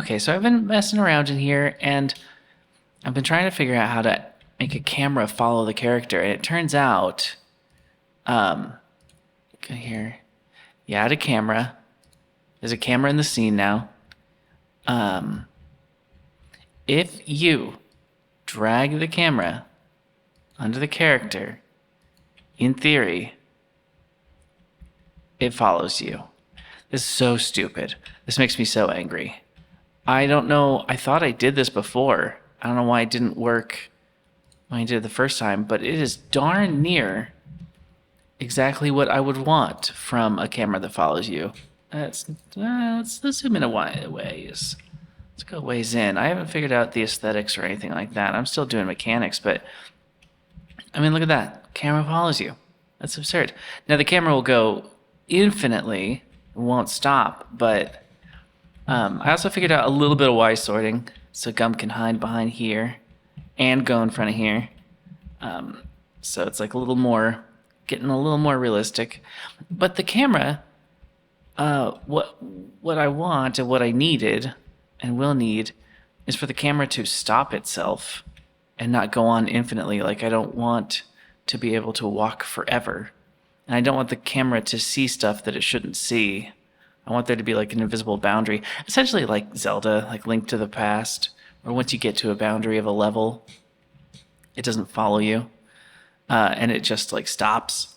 Okay, so I've been messing around in here, and I've been trying to figure out how to make a camera follow the character, and it turns out, okay, here, you add a camera. There's a camera in the scene now. If you drag the camera under the character, in theory, it follows you. This is so stupid. This makes me so angry. I don't know. I thought I did this before. I don't know why it didn't work when I did it the first time, but it is darn near exactly what I would want from a camera that follows you. Let's zoom in a ways. Let's go ways in. I haven't figured out the aesthetics or anything like that. I'm still doing mechanics, but I mean, look at that. Camera follows you. That's absurd. Now the camera will go infinitely, won't stop, but I also figured out a little bit of Y sorting, so gum can hide behind here and go in front of here. So it's like getting a little more realistic. But the camera, what I want and what I needed and will need is for the camera to stop itself and not go on infinitely. Like, I don't want to be able to walk forever. And I don't want the camera to see stuff that it shouldn't see. I want there to be like an invisible boundary, essentially like Zelda, like Link to the Past, where once you get to a boundary of a level, it doesn't follow you, and it just like stops.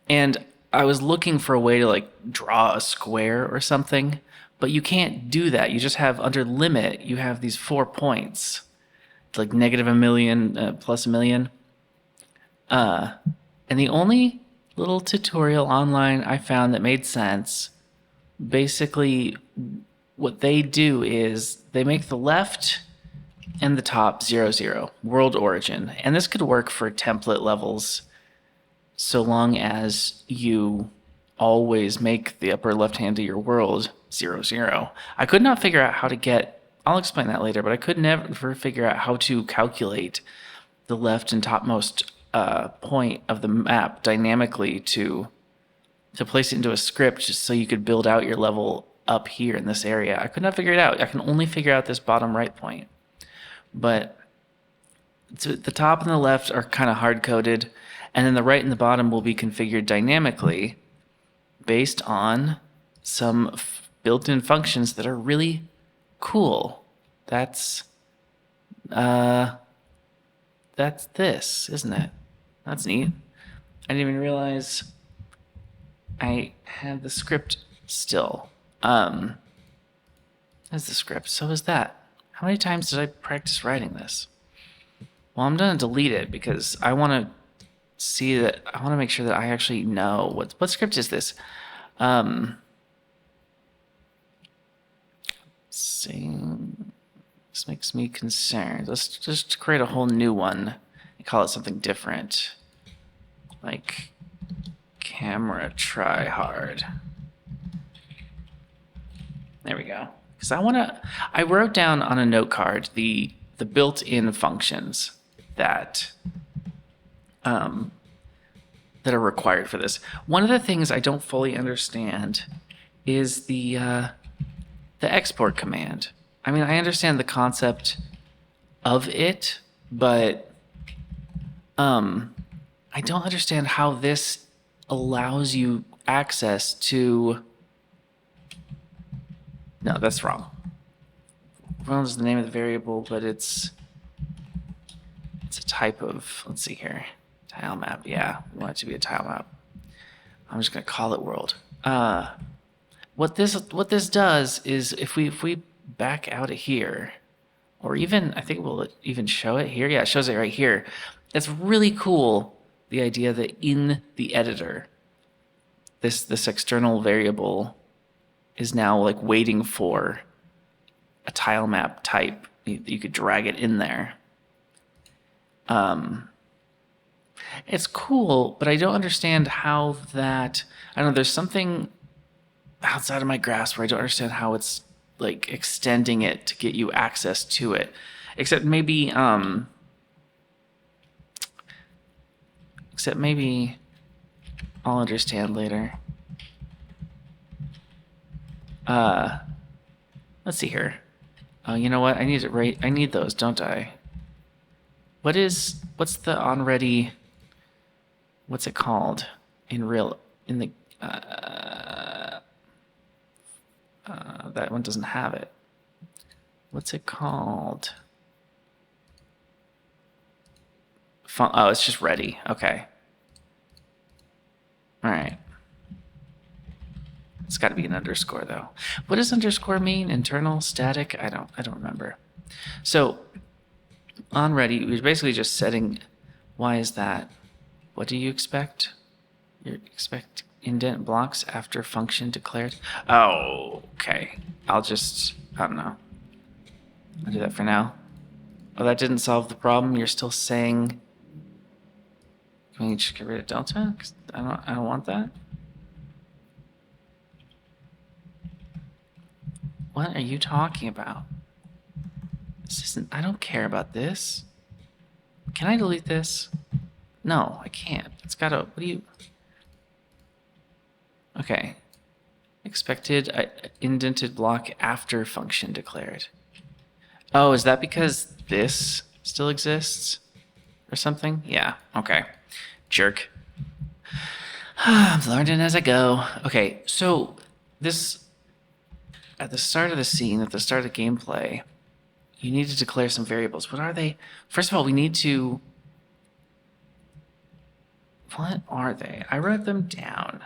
And I was looking for a way to like draw a square or something, but you can't do that. You just have, under limit, you have these 4 points. It's like negative a million, plus a million. And the only little tutorial online I found that made sense, basically what they do is they make the left and the top 0, 0, world origin. And this could work for template levels so long as you always make the upper left hand of your world 0, 0. I could not figure out how to get, I'll explain that later, but I could never figure out how to calculate the left and topmost point of the map dynamically to place it into a script just so you could build out your level up here in this area. I could not figure it out. I can only figure out this bottom right point. But the top and the left are kind of hard-coded, and then the right and the bottom will be configured dynamically based on some built-in functions that are really cool. That's this, isn't it? That's neat. I didn't even realize I had the script still. That's the script. So is that. How many times did I practice writing this? Well, I'm gonna delete it because I want to see that. I want to make sure that I actually know what script is this. See, this makes me concerned. Let's just create a whole new one and call it something different, like camera try hard. There we go. Because I wrote down on a note card the built-in functions that are required for this. One of the things I don't fully understand is the export command. I mean, I understand the concept of it, but I don't understand how this allows you access to... No, that's wrong. World is the name of the variable, but it's a type of, let's see here, tile map. Yeah, we want it to be a tile map. I'm just gonna call it world. What this does is if we back out of here, or even I think we'll even show it here. Yeah, it shows it right here. It's really cool. The idea that in the editor, this external variable is now like waiting for a tile map type. You could drag it in there. It's cool, but I don't understand how that, I don't know, there's something outside of my grasp where I don't understand how it's like extending it to get you access to it. Except maybe I'll understand later. Let's see here. Oh, you know what? I need it right. I need those, don't I? What's the onready? What's it called in the that one doesn't have it. What's it called? Oh, it's just ready. Okay. All right. It's got to be an underscore though. What does underscore mean? Internal, static? I don't remember. So on ready, we're basically just setting. Why is that? What do you expect? You expect indent blocks after function declared. Oh, okay. I don't know. I'll do that for now. Oh, that didn't solve the problem. You're still saying. Can we just get rid of delta? 'Cause I don't want that. What are you talking about? This isn't. I don't care about this. Can I delete this? No, I can't. It's gotta. What do you? Okay. Expected indented block after function declared. Oh, is that because this still exists or something? Yeah. Okay. Jerk. I'm learning as I go. Okay, so this at the start of the scene, at the start of gameplay, you need to declare some variables. What are they? First of all, we need to. What are they? I wrote them down.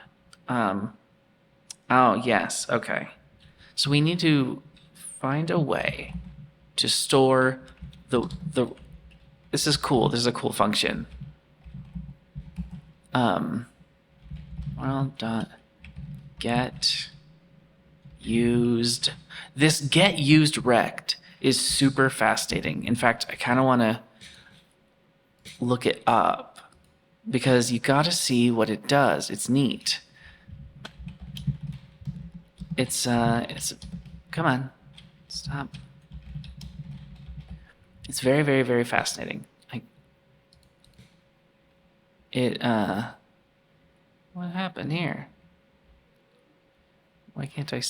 Oh, yes. Okay. So we need to find a way to store the. This is cool. This is a cool function. Well, dot get used. This get used rect is super fascinating. In fact, I kind of want to look it up because you got to see what it does. It's neat. It's come on, stop. It's very, very, very fascinating. What happened here? Why can't I?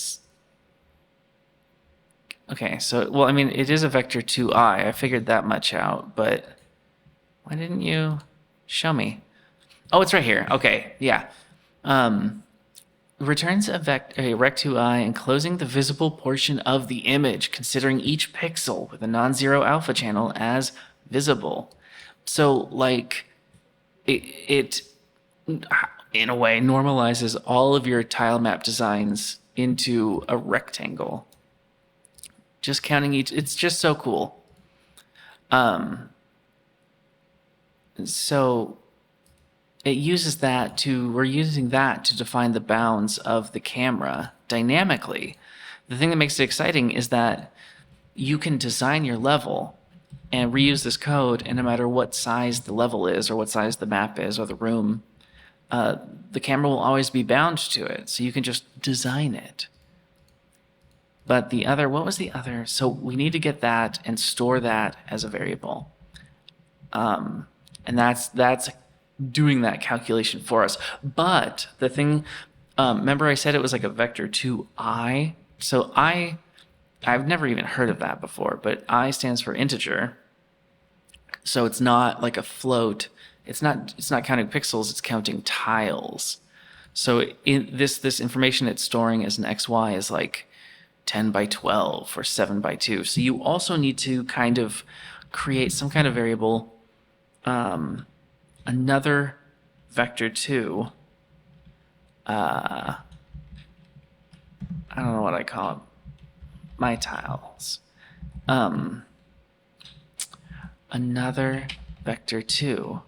Okay, so, well, I mean, it is a vector 2i. I figured that much out, but why didn't you show me? Oh, it's right here. Okay, yeah. Returns a rect2i enclosing the visible portion of the image, considering each pixel with a non-zero alpha channel as visible. So, like, it in a way normalizes all of your tile map designs into a rectangle. Just counting each, it's just so cool. So it uses that we're using that to define the bounds of the camera dynamically. The thing that makes it exciting is that you can design your level and reuse this code, and no matter what size the level is or what size the map is or the room, the camera will always be bound to it. So you can just design it. But what was the other? So we need to get that and store that as a variable. And that's doing that calculation for us. But the thing, remember I said it was like a vector 2i? So I've never even heard of that before, but I stands for integer. So it's not like a float. It's not counting pixels, it's counting tiles. So in this information it's storing as an XY is like 10 by 12 or 7 by 2. So you also need to kind of create some kind of variable, another vector 2. I don't know what I call it. My tiles. Another vector 2.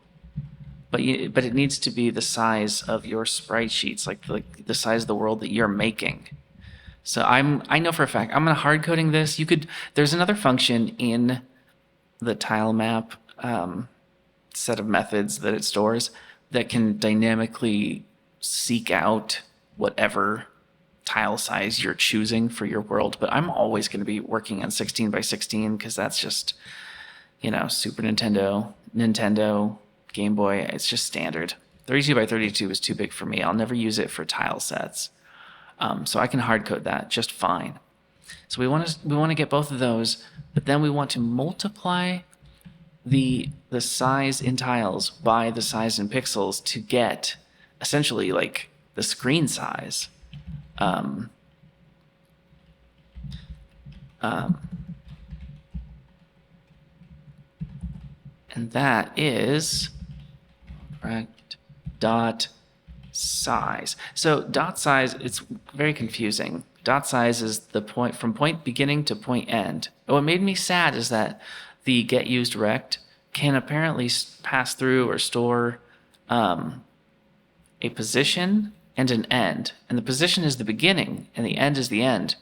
But it needs to be the size of your sprite sheets, like the size of the world that you're making. So I know for a fact I'm gonna hard coding this. There's another function in the tile map set of methods that it stores that can dynamically seek out whatever tile size you're choosing for your world. But I'm always going to be working on 16 by 16 because that's just, Super Nintendo, Game Boy. It's just standard. 32 by 32 is too big for me. I'll never use it for tile sets. So I can hard code that just fine. So we want to get both of those, but then we want to multiply the size in tiles by the size in pixels to get essentially like the screen size. Um, and that is correct dot size. So dot size, it's very confusing. Dot size is the point from point beginning to point end. What made me sad is that the get used rect can apparently pass through or store a position and an end. And the position is the beginning and the end is the end.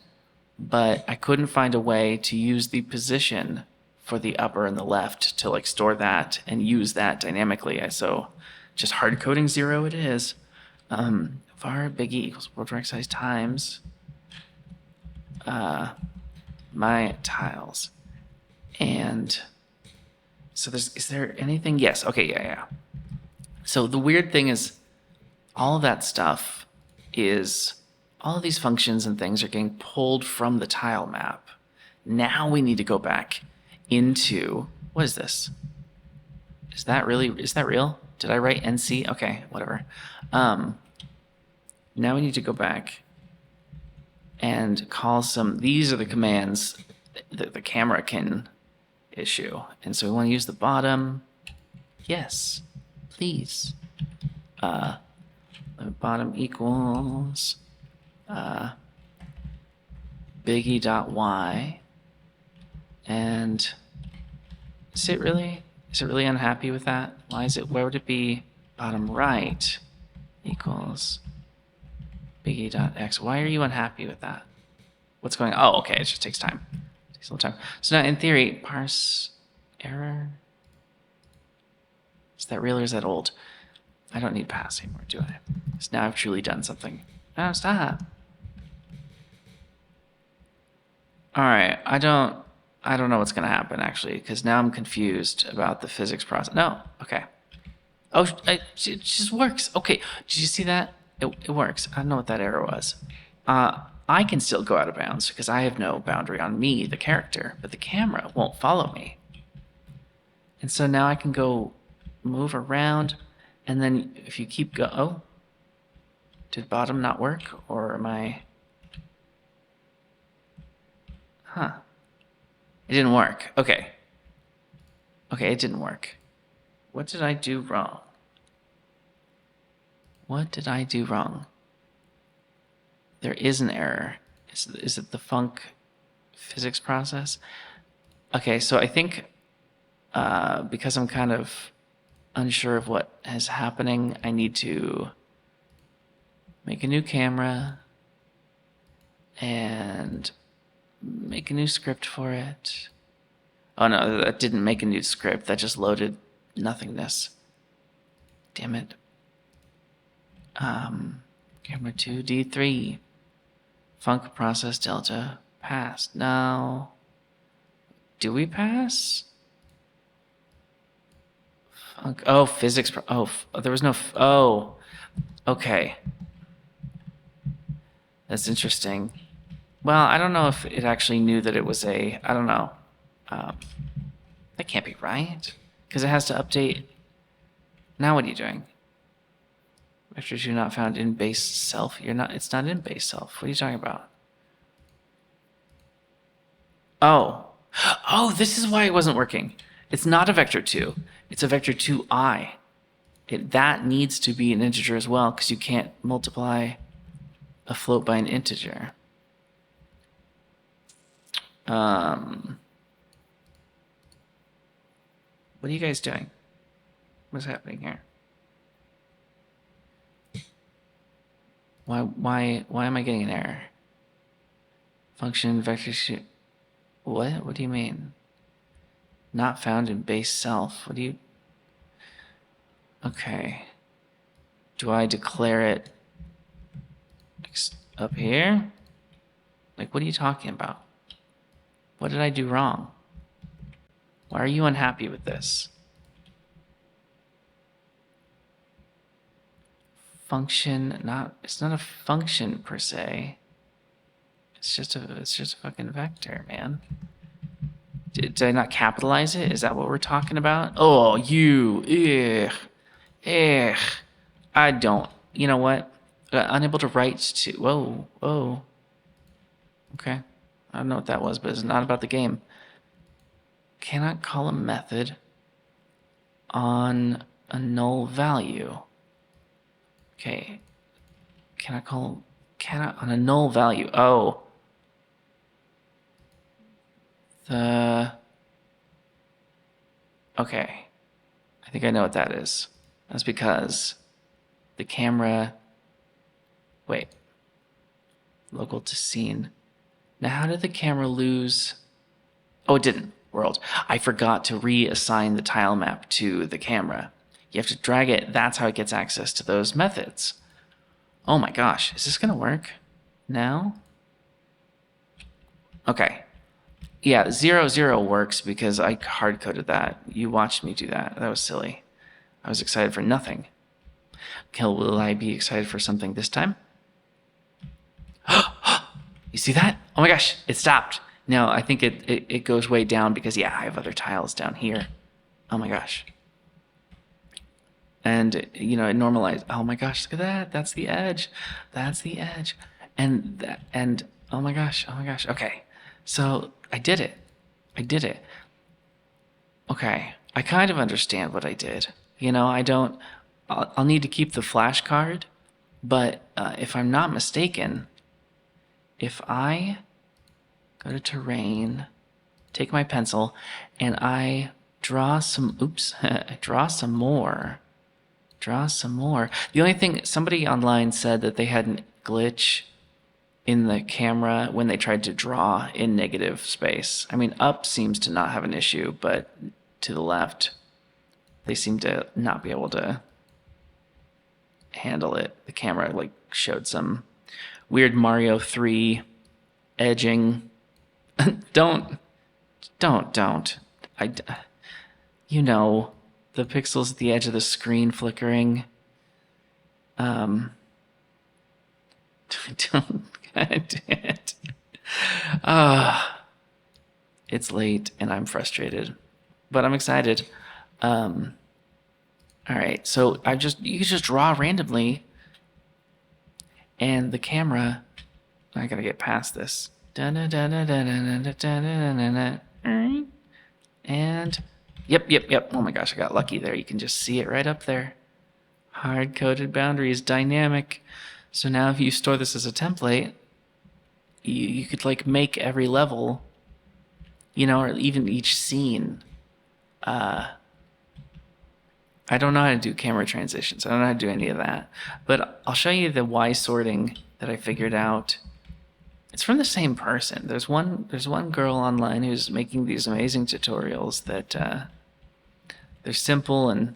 But I couldn't find a way to use the position for the upper and the left to like store that and use that dynamically. So just hard coding 0 it is. Var big E equals world rect size times my tiles. And so is there anything? Yes. Okay. Yeah. So the weird thing is all of that stuff is all of these functions and things are getting pulled from the tile map. Now we need to go back into, what is this? Is that real? Did I write NC? Okay, whatever. Now we need to go back and call these are the commands that the camera can issue. And so we want to use the bottom. Yes, please. Bottom equals biggie.y. And is it really unhappy with that? Where would it be bottom right equals biggie.x? Why are you unhappy with that? What's going on? Oh, okay, it just takes time. It takes a little time. So now in theory, parse error. Is that real or is that old? I don't need pass anymore, do I? Because now I've truly done something. No, stop. All right, I don't know what's gonna happen actually, because now I'm confused about the physics process. No, okay. Oh, it just works. Okay, did you see that? It works. I don't know what that error was. I can still go out of bounds because I have no boundary on me, the character, but the camera won't follow me. And so now I can go move around, and then if you keep oh, did bottom not work, or am I? Huh. It didn't work. Okay. Okay, it didn't work. What did I do wrong? What did I do wrong? There is an error. Is it the func physics process? Okay, so I think because I'm kind of unsure of what is happening, I need to make a new camera and make a new script for it. Oh no, that didn't make a new script. That just loaded nothingness. Damn it. Camera 2, D3. Func process delta. Passed. Now, do we pass? Func. Oh, physics. There was no. Oh, okay. That's interesting. Well, I don't know if it actually knew that it was I don't know. That can't be right. Because it has to update. Now what are you doing? Vectors you're not found in base self. It's not in base self. What are you talking about? Oh. Oh, this is why it wasn't working. It's not a vector 2. It's a vector 2i. That needs to be an integer as well, because you can't multiply a float by an integer. What are you guys doing? What's happening here? Why am I getting an error? Function vector shoot. What? What do you mean? Not found in base self. What do you? Okay. Do I declare it up here? Like, what are you talking about? What did I do wrong? Why are you unhappy with this? Function, it's not a function per se. it's just a fucking vector, man. Did I not capitalize it? Is that what we're talking about? Oh, you, ugh. I don't. You know what? Unable to write to. Whoa, whoa. Okay. I don't know what that was, but it's not about the game. Cannot call a method on a null value. Okay. Cannot on a null value. Oh. Okay. I think I know what that is. That's because the camera. Wait. Local to scene. Now, how did the camera lose? Oh, it didn't. World. I forgot to reassign the tile map to the camera. You have to drag it. That's how it gets access to those methods. Oh my gosh. Is this going to work now? Okay. Yeah, 0, 0 works because I hard-coded that. You watched me do that. That was silly. I was excited for nothing. Will I be excited for something this time? You see that? Oh my gosh, it stopped. No, I think it goes way down because, yeah, I have other tiles down here. Oh my gosh. And, you know, it normalized. Oh my gosh, look at that. That's the edge. That's the edge. And oh my gosh, oh my gosh. Okay, so I did it. I did it. Okay, I kind of understand what I did. You know, I'll need to keep the flashcard, but if I'm not mistaken, if I go to terrain, take my pencil, and I draw some, draw some more. The only thing, somebody online said that they had a glitch in the camera when they tried to draw in negative space. I mean, up seems to not have an issue, but to the left, they seem to not be able to handle it. The camera like showed some weird Mario 3 edging. Don't. You know, the pixels at the edge of the screen flickering. Don't. God damn it. It's late and I'm frustrated, but I'm excited. All right, so you can just draw randomly, and the camera. I gotta get past this. And yep. Oh my gosh, I got lucky there. You can just see it right up there. Hard-coded boundaries, dynamic. So now if you store this as a template, you could like make every level, you know, or even each scene. I don't know how to do camera transitions. I don't know how to do any of that. But I'll show you the Y sorting that I figured out. It's from the same person. There's one girl online who's making these amazing tutorials that they're simple and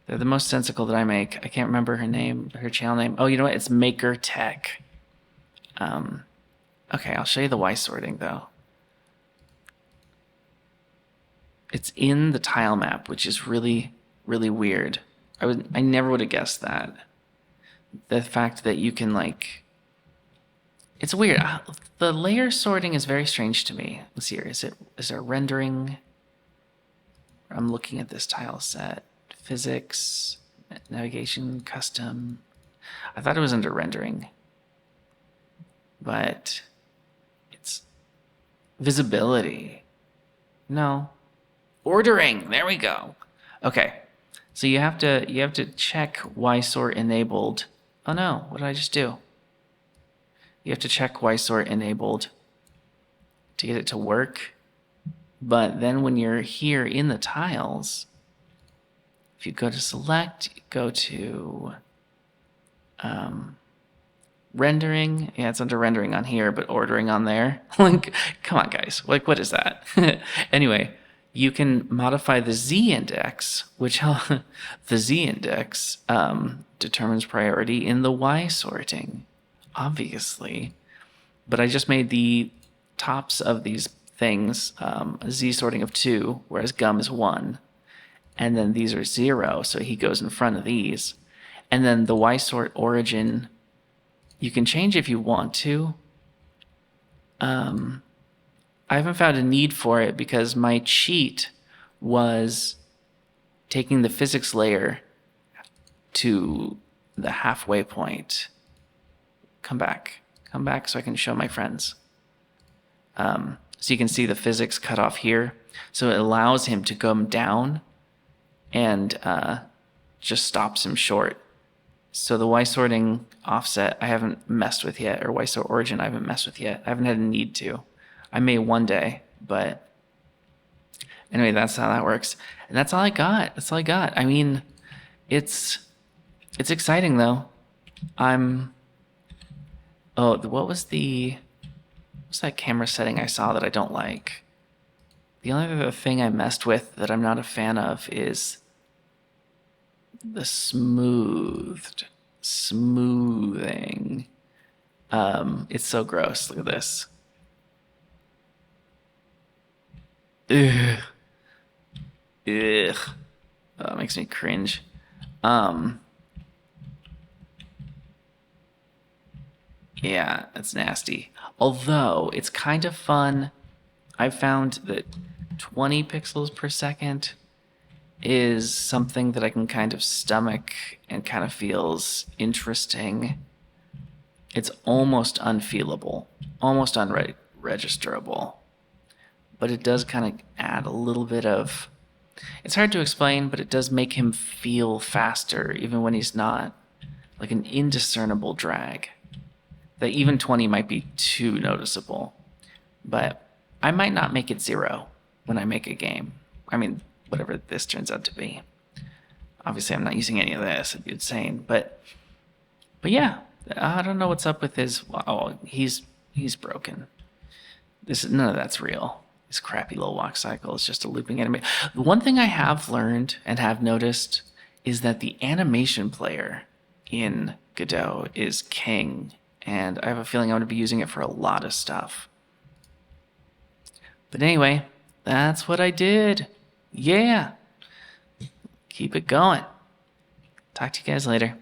they're the most sensical that I make. I can't remember her channel name. Oh, you know what? It's Maker Tech. Okay, I'll show you the Y sorting though. It's in the tile map, which is really, really weird. I never would have guessed that. The fact that you can like, it's weird. The layer sorting is very strange to me. Let's see here. Is there rendering? I'm looking at this tile set. Physics, navigation, custom. I thought it was under rendering, but it's visibility. No, ordering. There we go. Okay, so you have to check YSort enabled. Oh no, what did I just do? You have to check YSort enabled to get it to work. But then when you're here in the tiles, if you go to select, go to rendering. Yeah, it's under rendering on here, but ordering on there. Like, come on, guys. Like, what is that? Anyway, you can modify the Z index, which the Z index determines priority in the Y sorting, obviously. But I just made the tops of these things a Z sorting of 2, whereas gum is 1. And then these are 0, so he goes in front of these. And then the Y sort origin, you can change if you want to. I haven't found a need for it because my cheat was taking the physics layer to the halfway point. Come back so I can show my friends. So you can see the physics cut off here. So it allows him to come down and just stops him short. So the Y sorting offset I haven't messed with yet, or Y sort origin I haven't messed with yet. I haven't had a need to. I may one day, but anyway, that's how that works. And that's all I got. I mean, it's exciting though. What's that camera setting I saw that I don't like? The only other thing I messed with that I'm not a fan of is the smoothing. It's so gross. Look at this. Ugh. Oh, it makes me cringe. Yeah, it's nasty. Although it's kind of fun. I found that 20 pixels per second is something that I can kind of stomach and kind of feels interesting. It's almost unfeelable, almost unregisterable, but it does kind of add a little bit of, it's hard to explain, but it does make him feel faster even when he's not, like an indiscernible drag. That even 20 might be too noticeable, but I might not make it 0 when I make a game. I mean, whatever this turns out to be. Obviously, I'm not using any of this. It'd be insane. But yeah, I don't know what's up with his. Oh, he's broken. None of that's real. This crappy little walk cycle is just a looping animation. The one thing I have learned and have noticed is that the animation player in Godot is king, and I have a feeling I'm going to be using it for a lot of stuff. But anyway, that's what I did. Yeah. Keep it going. Talk to you guys later.